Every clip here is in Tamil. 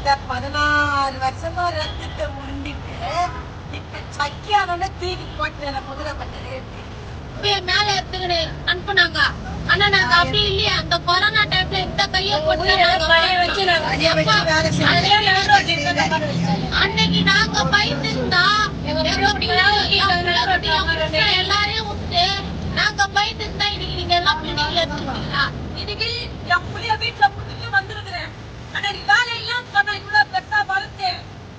அந்த 16 வருஷமா ரத்தத்தை உண்டிட்டு இப்ப சக்கியானோட தூக்கி போட்டு முதல பட்டது மேல எடுத்துக்கிட்டு அனுப்புனாங்க. ஆனா நாங்க அப்படி இல்லையா, அந்த கொரோனா டைம்ல இந்த கைய போட்டு அன்னைக்கு நாங்க பயந்து இருந்தா எல்லாரையும் விட்டு நாங்க பயந்து இருந்தா இன்னைக்கு நீங்க எல்லாம் பிள்ளைங்கள எடுத்துக்கிட்டீங்களா? இன்னைக்கு என் புள்ளிய வீட்டுல விட்டுட்டு வந்துருக்கிறேன். ஆனா நீ வேலையெல்லாம் சொன்ன இவ்வளவு பெருசா வளர்த்து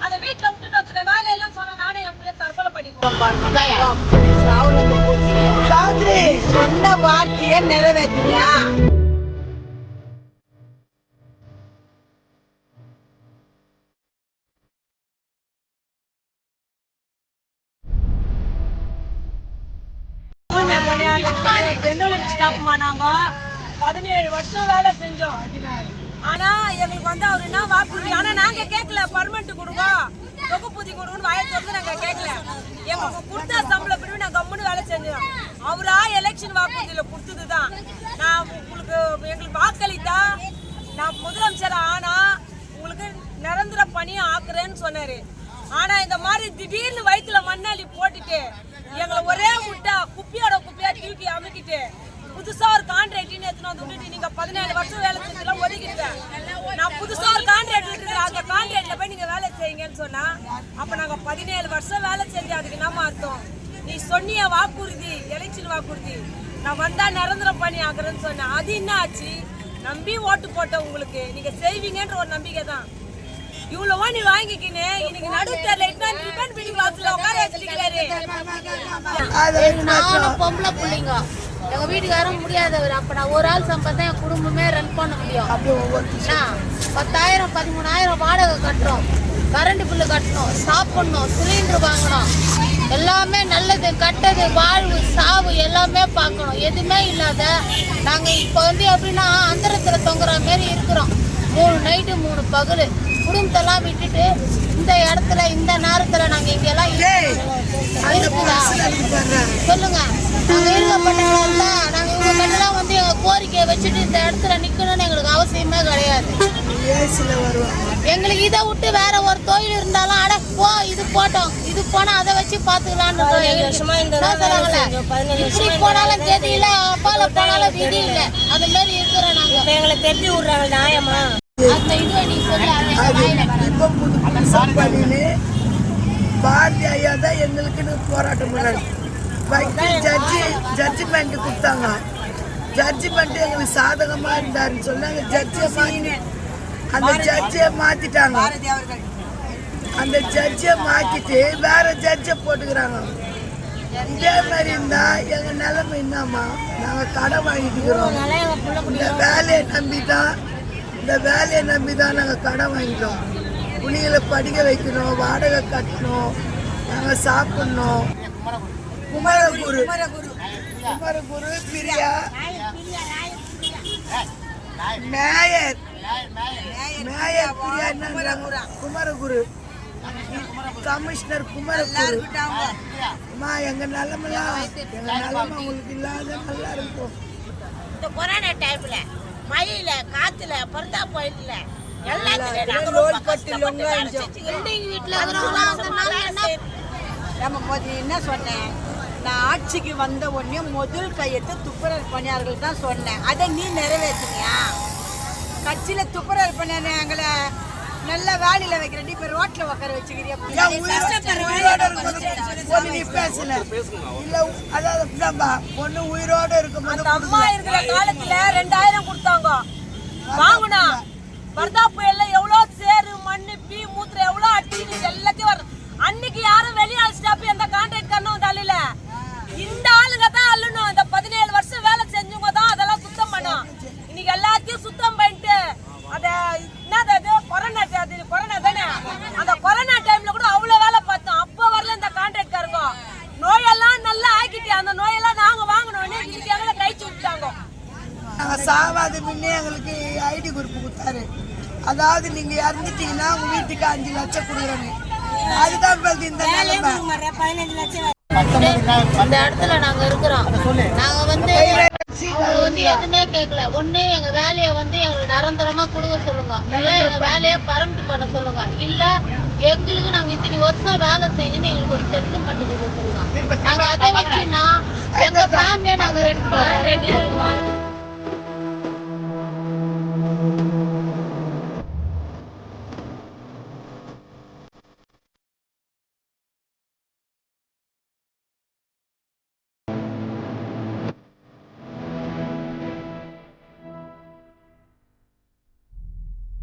அதை வீட்டுல விட்டுட்டு வச்சுட்ட வேலையெல்லாம் சொன்ன நானே என் புள்ளிய தற்கொலை பண்ணிக்குவேன். சொன்ன வார்த்தையை நிறைவேற்றியா? நாங்க 17 வருஷம் வேலை செஞ்சோம். ஆனா எங்களுக்கு வந்து அவரு என்ன வாக்குறுதி, ஆனா நாங்க கேட்கல பர்மனன்ட் கொடுங்க தொகுப்பூதி கொடுங்கன்னு வாயத்தோடு நாங்க கேட்கல. எங்களுக்கு கொடுத்த சம்பள பிரிவு நாங்க கம்முன்னு வேலை செஞ்சோம். அவரா எலெக்ஷன் வாக்குறுதியில கொடுத்ததுதான். நான் உங்களுக்கு எங்களுக்கு வாக்களித்தா நான் முதலமைச்சர் ஆனா உங்களுக்கு நிரந்தர பணியை ஆக்குறேன்னு சொன்னாரு. ஆனா இந்த மாதிரி திடீர்னு வயிற்றுல மண்ணாளி போட்டுட்டு எங்களை ஒரே முட்டா குப்பியோட குப்பியா தூக்கி அமுக்கிட்டு புதுசா ஒரு கான்ட்ராக்ட் எடுத்துன்னு வந்து விட்டுட்டு நீங்க 17 வருஷம் வேலை செஞ்செல்லாம் ஒதுக்கிட்டேன். நான் புதுசா ஒரு கான்ட்ராக்ட் எடுத்துக்கிறேன், அந்த கான்ட்ராக்ட்ல போய் நீங்க வேலை செய்யுங்கன்னு சொன்னா அப்ப நாங்க 17 வருஷம் வேலை செஞ்சோம். அதுக்கு என்னமா அர்த்தம்? நீ சொன்னிய வாக்குறுதி எலெக்ஷன் வாக்குறுதி நான் வந்தா நிரந்தரம் பண்ணி ஆக்குறேன்னு சொன்னேன். அது என்ன ஆச்சு? நம்பி ஓட்டு போட்ட உங்களுக்கு நீங்க செய்வீங்கன்ற ஒரு நம்பிக்கை தான். இவ்வளவோ நீ வாங்கிக்கின்னு இன்னைக்கு நடுத்தரல ரிப்பன் பில்டிங் வாசல்ல உட்கார வச்சிருக்காரு. நானும் பொம்பளை பிள்ளைங்க, எங்க வீட்டுக்காரும் முடியாதவர். அப்ப நான் ஒரு ஆள் சம்பாதித்தா என் குடும்பமே ரன் பண்ண முடியும். 10,000 13,000 வாடகை கட்டுறோம், கரண்ட் பில்லு கட்டணும், சாப்பிடணும், சிலிண்டர் வாங்கணும், எல்லாமே நல்லது கட்டது வாழ்வு சாவு எல்லாமே பார்க்கணும். எதுவுமே இல்லாத நாங்க இப்போ வந்து எப்படின்னா அந்தரத்துல தொங்குற மாரி இருக்கிறோம். 3 நைட்டு 3 பகல் குடும்பத்தெல்லாம் விட்டுட்டு இந்த இடத்துல இந்த நேரத்துல நாங்க இங்கெல்லாம் இருக்குதா சொல்லுங்க? நாங்க இருக்கப்பட்டவங்களா தான் நாங்க இவங்க கட்டெல்லாம் வந்து எங்க கோரிக்கையை வச்சுட்டு இந்த இடத்துல நிக்கணும்னு எங்களுக்கு அவசியமே கிடையாது. எங்களுக்கு இதை விட்டு வேற ஒரு தொழில் இருந்தாலும் அட போ இது போட்டோம் இது போனா அதை வச்சு பாத்துக்கலான்னு இப்படி போனாலும் கெதி இல்ல, அப்பால போனாலும் விதி இல்ல. அது மாதிரி இருக்கிறோம் நாங்க. எங்களை தெரிஞ்சு விடுறாங்க நியாயமா? அந்த இதுவை நீ சொல்லி பாரதி ஐயா தான் எங்களுக்குன்னு போராட்டம் பண்ணாங்க. ஜட்ஜ்மெண்ட் கொடுத்தாங்க. ஜட்ஜ்மெண்ட் எங்களுக்கு சாதகமா இருந்தாருன்னு சொன்னாங்க. அந்த ஜட்ஜியை மாத்திட்டாங்க. அந்த ஜட்ஜியை மாத்திட்டு வேற ஜட்ஜை போட்டுக்கிறாங்க. இதே மாதிரி இருந்தா எங்க நிலைமை என்னமா? நாங்க கடை வாங்கிட்டு இருக்கிறோம். இந்த வேலையை நம்பிதான் நாங்க கடை வாங்கிட்டோம். புள்ளிகளை படிக்க வைக்கணும், வாடகை கட்டணும், நாங்க சாப்பிடணும். குமரகுரு பிரியா மேயர் பிரியா என்ன குமரகுரு கமிஷனர் குமரகுரு. அம்மா எங்க நிலைமை உங்களுக்கு இல்லாத நல்லா இருக்கும். இந்த கொரோனா டைம்ல மழையில காத்துல பருத்தா போயிடல என்ன சொன்னேன்? நான் ஆட்சிக்கு வந்த உடனே முதல் கையெழுத்து துப்புரவு பணியாளர்கள் தான் சொன்னேன். அதை நீ நிறைவேற்றினியா? கட்சியில துப்புரவு பணியாளர் எங்களை நல்ல வேலையில வைக்கிறேன், இப்ப ரோட்ல உட்கார வச்சுக்கிறியா? பொண்ணு உயிரோட இருக்கும்போது அம்மா இருக்கிற காலத்துல 2000 கொடுத்தாங்க வாங்கினா. வர்தா புயல்ல எவ்வளவு சேரு மண்ணு பீ மூத்திர எவ்வளவு அட்டி எல்லாத்தையும் வரும். அன்னைக்கு யாரும் வெளியே அழிச்சிட்டாப்ப எந்த கான்ட்ராக்ட் காரனும் தள்ளில. இந்த ஆளுங்க தான் அள்ளணும். இந்த 17 வருஷம் வேலை செஞ்சவங்க தான் அதெல்லாம் சுத்தம் பண்ணும். இன்னைக்கு எல்லாத்தையும் சுத்தம் பண்ணிட்டு அத என்னது கொரோனா தானே, அந்த கொரோனா டைம்ல கூட அவ்வளவு வேலை பார்த்தோம். அப்ப வரல இந்த கான்ட்ராக்ட் காரங்க. நோயெல்லாம் நல்லா ஆக்கிட்டு அந்த நோயெல்லாம் நாங்க வாங்கணும். இன்னைக்கு எங்களை கைச்சு விட்டாங்க. சாவாது முன்னே எங்களுக்கு ஐடி குரூப் கொடுத்தாரு. அதாவது நீங்க இறந்துட்டீங்கன்னா உங்க வீட்டுக்கு 5 லட்சம் கொடுக்குறாங்க. அதுதான் இந்த நிலைமை. 15 லட்சம் அந்த இடத்துல நாங்க இருக்கிறோம். நாங்க வந்து அவங்க வந்து எதுவுமே கேட்கல. ஒண்ணு எங்க வேலையை வந்து எங்களுக்கு நிரந்தரமா கொடுக்க சொல்லுங்க, இல்ல எங்க வேலையை பர்மனெண்ட் பண்ண சொல்லுங்க, இல்ல எங்களுக்கு நாங்க இத்தனை வருஷம் வேலை செய்யணும்னு எங்களுக்கு ஒரு செட்டில்மெண்ட் கொடுக்க சொல்லுங்க. நாங்க அதை வச்சுன்னா எங்க ஃபேமிலியை நாங்க ரெண்டு